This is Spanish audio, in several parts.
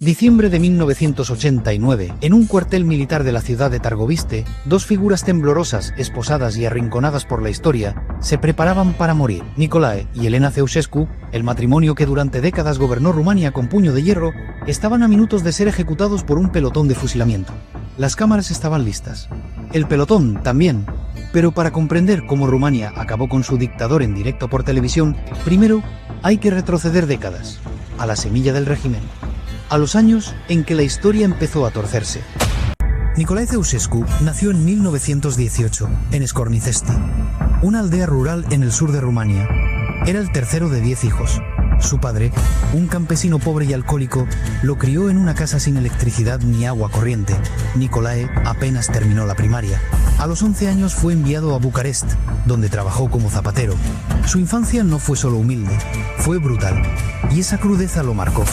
Diciembre de 1989, en un cuartel militar de la ciudad de Târgoviște, dos figuras temblorosas, esposadas y arrinconadas por la historia, se preparaban para morir. Nicolae y Elena Ceausescu, el matrimonio que durante décadas gobernó Rumania con puño de hierro, estaban a minutos de ser ejecutados por un pelotón de fusilamiento. Las cámaras estaban listas. El pelotón también. Pero para comprender cómo Rumania acabó con su dictador en directo por televisión, primero hay que retroceder décadas, a la semilla del régimen. A los años en que la historia empezó a torcerse. Nicolae Ceausescu nació en 1918, en Scornicești, una aldea rural en el sur de Rumania. Era el tercero de 10 hijos. Su padre, un campesino pobre y alcohólico, lo crió en una casa sin electricidad ni agua corriente. Nicolae apenas terminó la primaria. A los 11 años fue enviado a Bucarest, donde trabajó como zapatero. Su infancia no fue solo humilde, fue brutal, y esa crudeza lo marcó.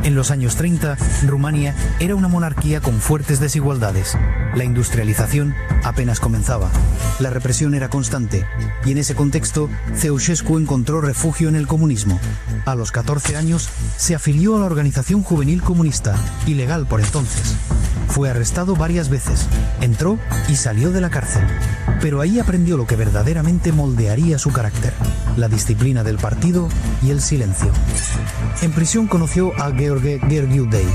En los años 30, Rumania era una monarquía con fuertes desigualdades. La industrialización apenas comenzaba. La represión era constante, y en ese contexto, Ceausescu encontró refugio en el comunismo. A los 14 años, se afilió a la organización juvenil comunista, ilegal por entonces. Fue arrestado varias veces, entró y salió de la cárcel. Pero ahí aprendió lo que verdaderamente moldearía su carácter: la disciplina del partido y el silencio. En prisión conoció a Gheorghe Gheorghiu-Dei,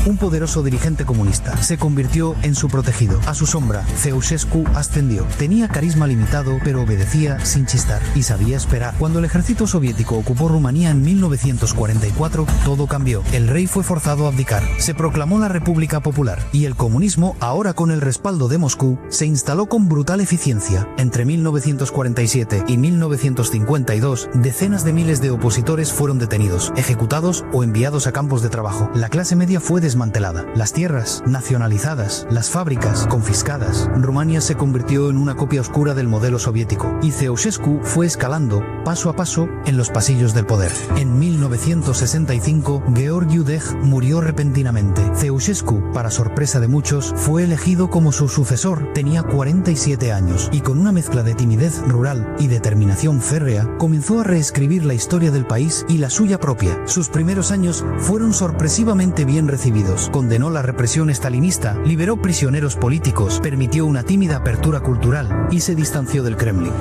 un poderoso dirigente comunista. Se convirtió en su protegido. A su sombra, Ceausescu ascendió. Tenía carisma limitado, pero obedecía sin chistar y sabía esperar. Cuando el ejército soviético ocupó Rumanía en 1944, todo cambió. El rey fue forzado a abdicar. Se proclamó la República Popular, y el comunismo, ahora con el respaldo de Moscú, se instaló con brutal eficiencia. Entre 1947 y 1952, decenas de miles de opositores fueron detenidos, ejecutados o enviados a campos de trabajo. La clase media fue desmantelada, las tierras nacionalizadas, las fábricas confiscadas. Rumania se convirtió en una copia oscura del modelo soviético, y Ceausescu fue escalando, paso a paso, en los pasillos del poder. En 1965, Gheorghiu-Dei murió repentinamente. Ceausescu, para sorpresa de muchos, fue elegido como su sucesor. Tenía 47 años, y con una mezcla de timidez rural y determinación férrea, comenzó a reescribir la historia del país y la suya propia. Sus primeros años fueron sorpresivamente bien recibidos. Condenó la represión estalinista, liberó prisioneros políticos, permitió una tímida apertura cultural y se distanció del Kremlin.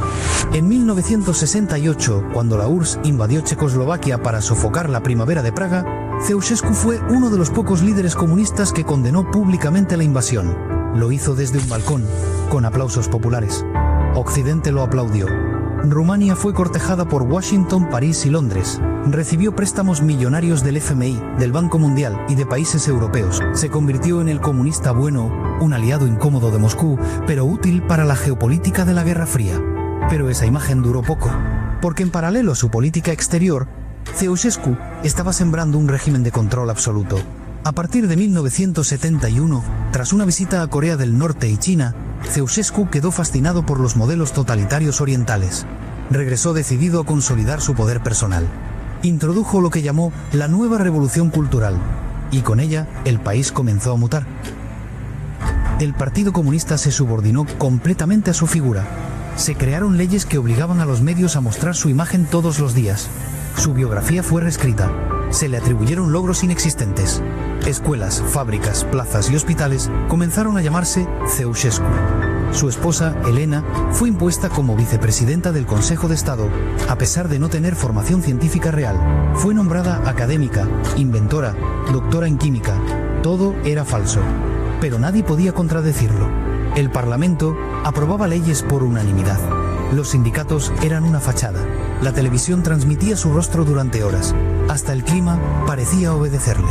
En 1968, cuando la URSS invadió Checoslovaquia para sofocar la primavera de Praga, Ceausescu fue uno de los pocos líderes comunistas que condenó públicamente la invasión. Lo hizo desde un balcón, con aplausos populares. Occidente lo aplaudió. Rumania fue cortejada por Washington, París y Londres. Recibió préstamos millonarios del FMI, del Banco Mundial y de países europeos. Se convirtió en el comunista bueno, un aliado incómodo de Moscú, pero útil para la geopolítica de la Guerra Fría. Pero esa imagen duró poco, porque en paralelo a su política exterior, Ceausescu estaba sembrando un régimen de control absoluto. A partir de 1971, tras una visita a Corea del Norte y China, Ceausescu quedó fascinado por los modelos totalitarios orientales. Regresó decidido a consolidar su poder personal. Introdujo lo que llamó la nueva revolución cultural, y con ella el país comenzó a mutar. El Partido Comunista se subordinó completamente a su figura. Se crearon leyes que obligaban a los medios a mostrar su imagen todos los días. Su biografía fue reescrita. Se le atribuyeron logros inexistentes. Escuelas, fábricas, plazas y hospitales comenzaron a llamarse Ceausescu. Su esposa, Elena, fue impuesta como vicepresidenta del Consejo de Estado, a pesar de no tener formación científica real. Fue nombrada académica, inventora, doctora en química. Todo era falso, pero nadie podía contradecirlo. El Parlamento aprobaba leyes por unanimidad. Los sindicatos eran una fachada. La televisión transmitía su rostro durante horas. Hasta el clima parecía obedecerle.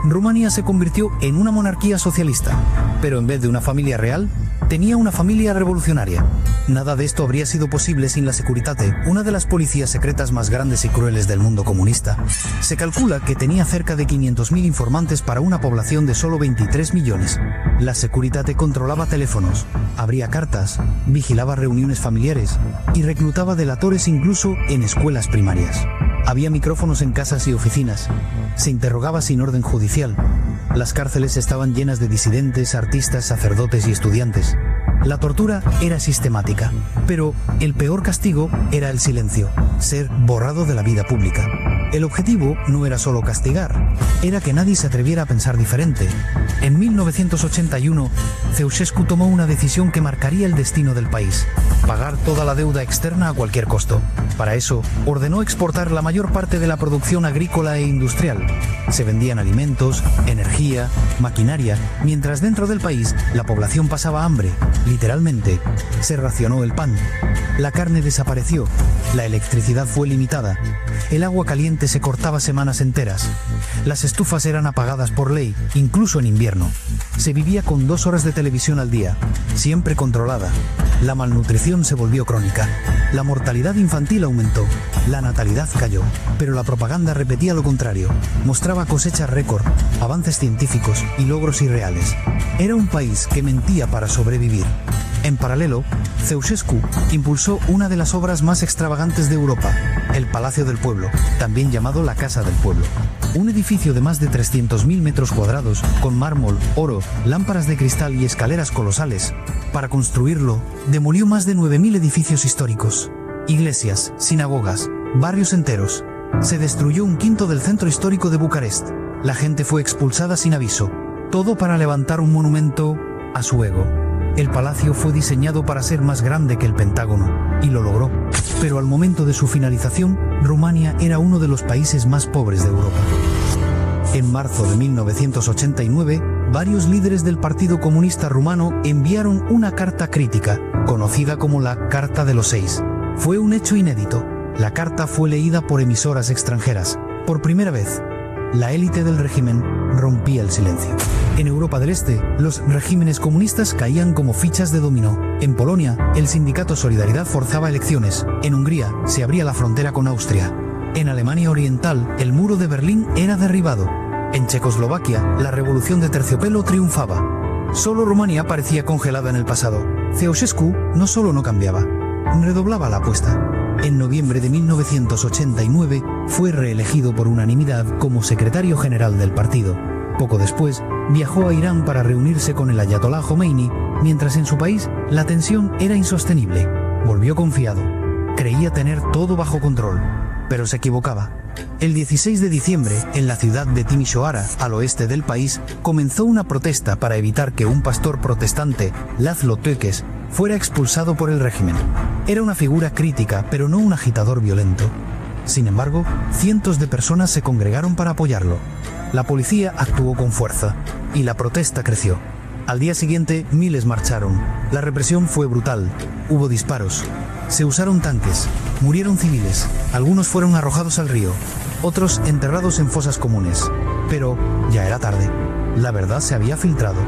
Rumania se convirtió en una monarquía socialista, pero en vez de una familia real, tenía una familia revolucionaria. Nada de esto habría sido posible sin la Securitate, una de las policías secretas más grandes y crueles del mundo comunista. Se calcula que tenía cerca de 500.000 informantes para una población de solo 23 millones. La Securitate controlaba teléfonos, abría cartas, vigilaba reuniones familiares y reclutaba delatores incluso en escuelas primarias. Había micrófonos en casas y oficinas. Se interrogaba sin orden judicial. Las cárceles estaban llenas de disidentes, artistas, sacerdotes y estudiantes. La tortura era sistemática, pero el peor castigo era el silencio, ser borrado de la vida pública. El objetivo no era solo castigar, era que nadie se atreviera a pensar diferente. En 1981, Ceausescu tomó una decisión que marcaría el destino del país: pagar toda la deuda externa a cualquier costo. Para eso, ordenó exportar la mayor parte de la producción agrícola e industrial. Se vendían alimentos, energía, maquinaria, mientras dentro del país la población pasaba hambre. Literalmente, se racionó el pan. La carne desapareció, la electricidad fue limitada, el agua caliente se cortaba semanas enteras, las estufas eran apagadas por ley, incluso en invierno. Se vivía con 2 horas de televisión al día, siempre controlada. La malnutrición se volvió crónica. La mortalidad infantil aumentó, la natalidad cayó, pero la propaganda repetía lo contrario. Mostraba cosechas récord, avances científicos y logros irreales. Era un país que mentía para sobrevivir. En paralelo, Ceausescu impulsó una de las obras más extravagantes de Europa, el Palacio del Pueblo, también llamado la Casa del Pueblo. Un edificio de más de 300.000 metros cuadrados, con mármol, oro, lámparas de cristal y escaleras colosales. Para construirlo, demolió más de 9.000 edificios históricos. Iglesias, sinagogas, barrios enteros. Se destruyó 1/5 del centro histórico de Bucarest. La gente fue expulsada sin aviso. Todo para levantar un monumento a su ego. El palacio fue diseñado para ser más grande que el Pentágono, y lo logró. Pero al momento de su finalización, Rumania era uno de los países más pobres de Europa. En marzo de 1989, varios líderes del Partido Comunista Rumano enviaron una carta crítica, conocida como la Carta de los 6. Fue un hecho inédito. La carta fue leída por emisoras extranjeras. Por primera vez, la élite del régimen rompía el silencio. En Europa del Este, los regímenes comunistas caían como fichas de dominó. En Polonia, el sindicato Solidaridad forzaba elecciones. En Hungría, se abría la frontera con Austria. En Alemania Oriental, el muro de Berlín era derribado. En Checoslovaquia, la revolución de terciopelo triunfaba. Solo Rumanía parecía congelada en el pasado. Ceausescu no solo no cambiaba, redoblaba la apuesta. En noviembre de 1989, fue reelegido por unanimidad como secretario general del partido. Poco después, viajó a Irán para reunirse con el ayatolá Jomeini, mientras en su país la tensión era insostenible. Volvió confiado. Creía tener todo bajo control, pero se equivocaba. El 16 de diciembre, en la ciudad de Timișoara, al oeste del país, comenzó una protesta para evitar que un pastor protestante, László Tőkés, fuera expulsado por el régimen. Era una figura crítica, pero no un agitador violento. Sin embargo, cientos de personas se congregaron para apoyarlo. La policía actuó con fuerza, y la protesta creció. Al día siguiente, miles marcharon. La represión fue brutal. Hubo disparos. Se usaron tanques. Murieron civiles. Algunos fueron arrojados al río. Otros enterrados en fosas comunes. Pero ya era tarde. La verdad se había filtrado.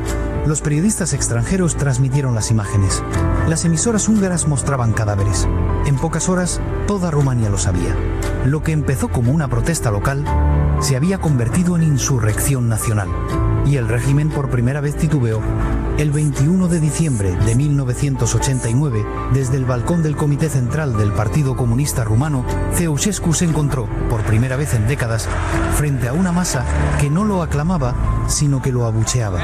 Los periodistas extranjeros transmitieron las imágenes. Las emisoras húngaras mostraban cadáveres. En pocas horas, toda Rumania lo sabía. Lo que empezó como una protesta local se había convertido en insurrección nacional. Y el régimen por primera vez titubeó. El 21 de diciembre de 1989, desde el balcón del Comité Central del Partido Comunista Rumano, Ceausescu se encontró, por primera vez en décadas, frente a una masa que no lo aclamaba, sino que lo abucheaba.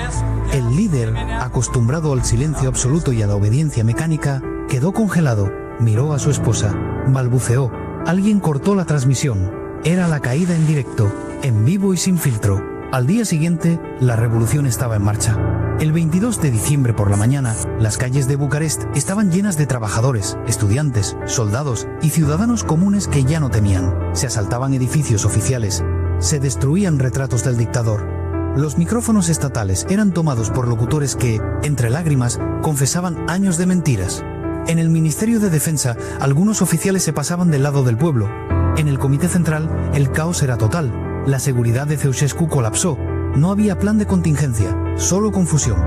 El líder, acostumbrado al silencio absoluto y a la obediencia mecánica, quedó congelado, miró a su esposa, balbuceó. Alguien cortó la transmisión. Era la caída en directo, en vivo y sin filtro. Al día siguiente, la revolución estaba en marcha. El 22 de diciembre por la mañana, las calles de Bucarest estaban llenas de trabajadores, estudiantes, soldados y ciudadanos comunes que ya no temían. Se asaltaban edificios oficiales. Se destruían retratos del dictador. Los micrófonos estatales eran tomados por locutores que, entre lágrimas, confesaban años de mentiras. En el Ministerio de Defensa, algunos oficiales se pasaban del lado del pueblo. En el Comité Central, el caos era total. La seguridad de Ceausescu colapsó. No había plan de contingencia, solo confusión.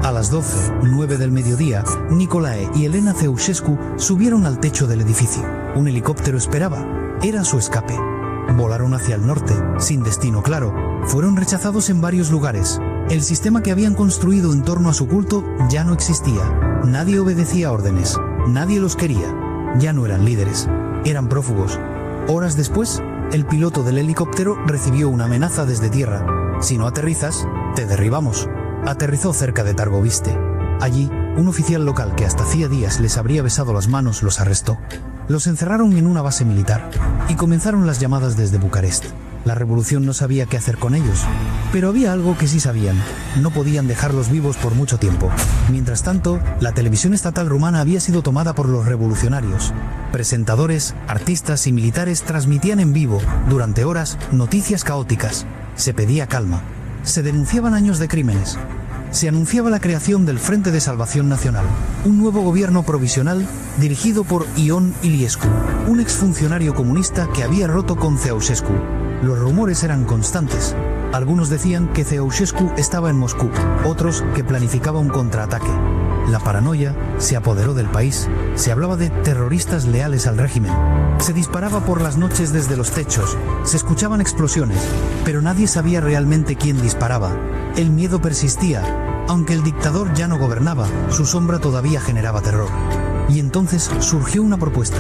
A las 12:09 del mediodía, Nicolae y Elena Ceausescu subieron al techo del edificio. Un helicóptero esperaba. Era su escape. Volaron hacia el norte, sin destino claro. Fueron rechazados en varios lugares. El sistema que habían construido en torno a su culto ya no existía. Nadie obedecía órdenes. Nadie los quería. Ya no eran líderes. Eran prófugos. Horas después, el piloto del helicóptero recibió una amenaza desde tierra. Si no aterrizas, te derribamos. Aterrizó cerca de Targoviste. Allí, un oficial local que hasta hacía días les habría besado las manos los arrestó. Los encerraron en una base militar y comenzaron las llamadas desde Bucarest. La revolución no sabía qué hacer con ellos, pero había algo que sí sabían: no podían dejarlos vivos por mucho tiempo. Mientras tanto, la televisión estatal rumana había sido tomada por los revolucionarios. Presentadores, artistas y militares transmitían en vivo, durante horas, noticias caóticas. Se pedía calma. Se denunciaban años de crímenes. Se anunciaba la creación del Frente de Salvación Nacional, un nuevo gobierno provisional dirigido por Ion Iliescu, un exfuncionario comunista que había roto con Ceausescu. Los rumores eran constantes. Algunos decían que Ceausescu estaba en Moscú, otros que planificaba un contraataque. La paranoia se apoderó del país. Se hablaba de terroristas leales al régimen. Se disparaba por las noches desde los techos. Se escuchaban explosiones, pero nadie sabía realmente quién disparaba. El miedo persistía. Aunque el dictador ya no gobernaba, su sombra todavía generaba terror. Y entonces surgió una propuesta: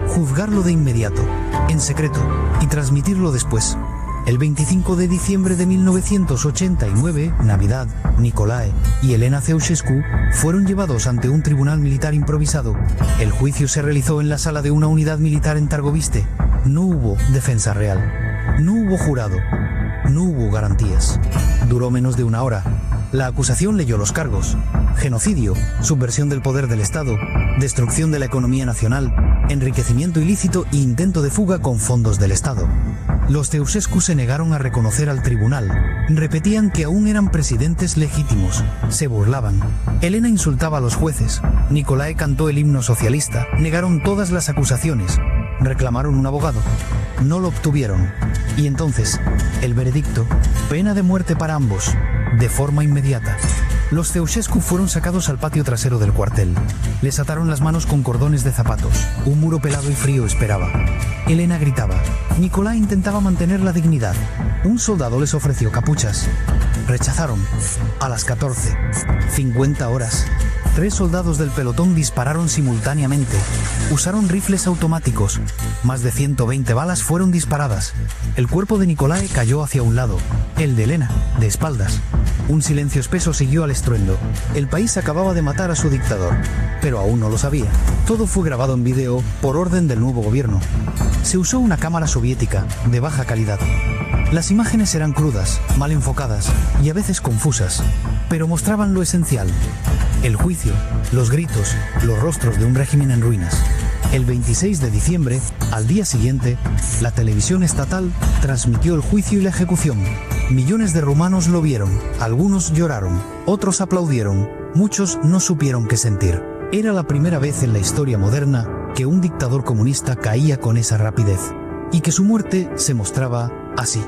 juzgarlo de inmediato, en secreto, y transmitirlo después. El 25 de diciembre de 1989, Navidad, Nicolae y Elena Ceausescu fueron llevados ante un tribunal militar improvisado. El juicio se realizó en la sala de una unidad militar en Targoviste. No hubo defensa real. No hubo jurado. No hubo garantías. Duró menos de una hora. La acusación leyó los cargos: genocidio, subversión del poder del Estado, destrucción de la economía nacional, enriquecimiento ilícito e intento de fuga con fondos del Estado. Los Ceausescu se negaron a reconocer al tribunal. Repetían que aún eran presidentes legítimos. Se burlaban. Elena insultaba a los jueces. Nicolae cantó el himno socialista. Negaron todas las acusaciones. Reclamaron un abogado. No lo obtuvieron. Y entonces, el veredicto: pena de muerte para ambos, de forma inmediata. Los Ceausescu fueron sacados al patio trasero del cuartel. Les ataron las manos con cordones de zapatos. Un muro pelado y frío esperaba. Elena gritaba. Nicolae intentaba mantener la dignidad. Un soldado les ofreció capuchas. Rechazaron. A las 14. 50 horas. 3 soldados del pelotón dispararon simultáneamente. Usaron rifles automáticos. Más de 120 balas fueron disparadas. El cuerpo de Nicolae cayó hacia un lado. El de Elena, de espaldas. Un silencio espeso siguió al estruendo. El país acababa de matar a su dictador, pero aún no lo sabía. Todo fue grabado en video por orden del nuevo gobierno. Se usó una cámara soviética de baja calidad. Las imágenes eran crudas, mal enfocadas y a veces confusas, pero mostraban lo esencial: el juicio, los gritos, los rostros de un régimen en ruinas. El 26 de diciembre, al día siguiente, la televisión estatal transmitió el juicio y la ejecución. Millones de rumanos lo vieron. Algunos lloraron, otros aplaudieron, muchos no supieron qué sentir. Era la primera vez en la historia moderna que un dictador comunista caía con esa rapidez, y que su muerte se mostraba así.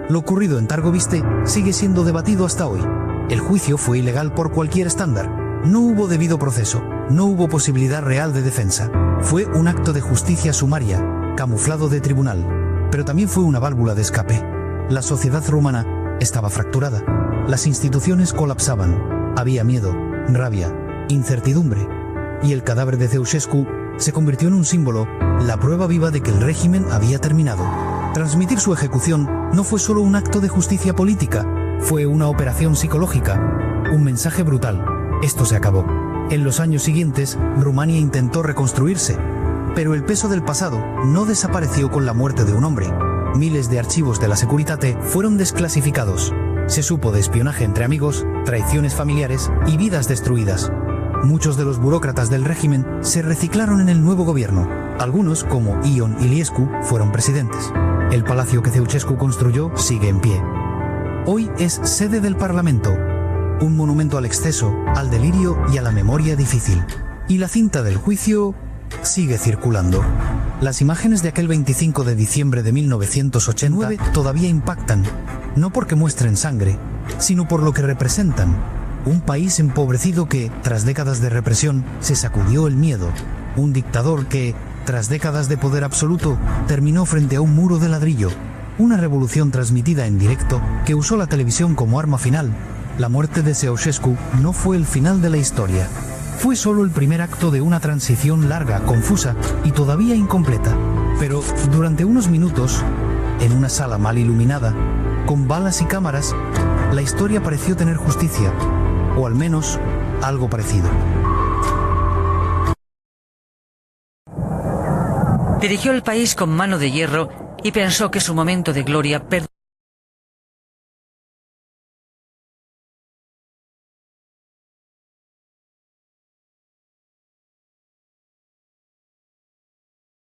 Lo ocurrido en Targoviste sigue siendo debatido hasta hoy. El juicio fue ilegal por cualquier estándar. No hubo debido proceso, no hubo posibilidad real de defensa. Fue un acto de justicia sumaria, camuflado de tribunal, pero también fue una válvula de escape. La sociedad rumana estaba fracturada. Las instituciones colapsaban. Había miedo, rabia, incertidumbre. Y el cadáver de Ceausescu se convirtió en un símbolo, la prueba viva de que el régimen había terminado. Transmitir su ejecución no fue solo un acto de justicia política, fue una operación psicológica, un mensaje brutal: esto se acabó. En los años siguientes, Rumania intentó reconstruirse, pero el peso del pasado no desapareció con la muerte de un hombre. Miles de archivos de la Securitate fueron desclasificados. Se supo de espionaje entre amigos, traiciones familiares y vidas destruidas. Muchos de los burócratas del régimen se reciclaron en el nuevo gobierno. Algunos, como Ion Iliescu, fueron presidentes. El palacio que Ceausescu construyó sigue en pie. Hoy es sede del Parlamento, un monumento al exceso, al delirio y a la memoria difícil. Y la cinta del juicio sigue circulando. Las imágenes de aquel 25 de diciembre de 1989 todavía impactan, no porque muestren sangre, sino por lo que representan. Un país empobrecido que, tras décadas de represión, se sacudió el miedo. Un dictador que, tras décadas de poder absoluto, terminó frente a un muro de ladrillo. Una revolución transmitida en directo que usó la televisión como arma final. La muerte de Ceausescu no fue el final de la historia. Fue solo el primer acto de una transición larga, confusa y todavía incompleta. Pero, durante unos minutos, en una sala mal iluminada, con balas y cámaras, la historia pareció tener justicia, o al menos, algo parecido. Dirigió el país con mano de hierro y pensó que su momento de gloria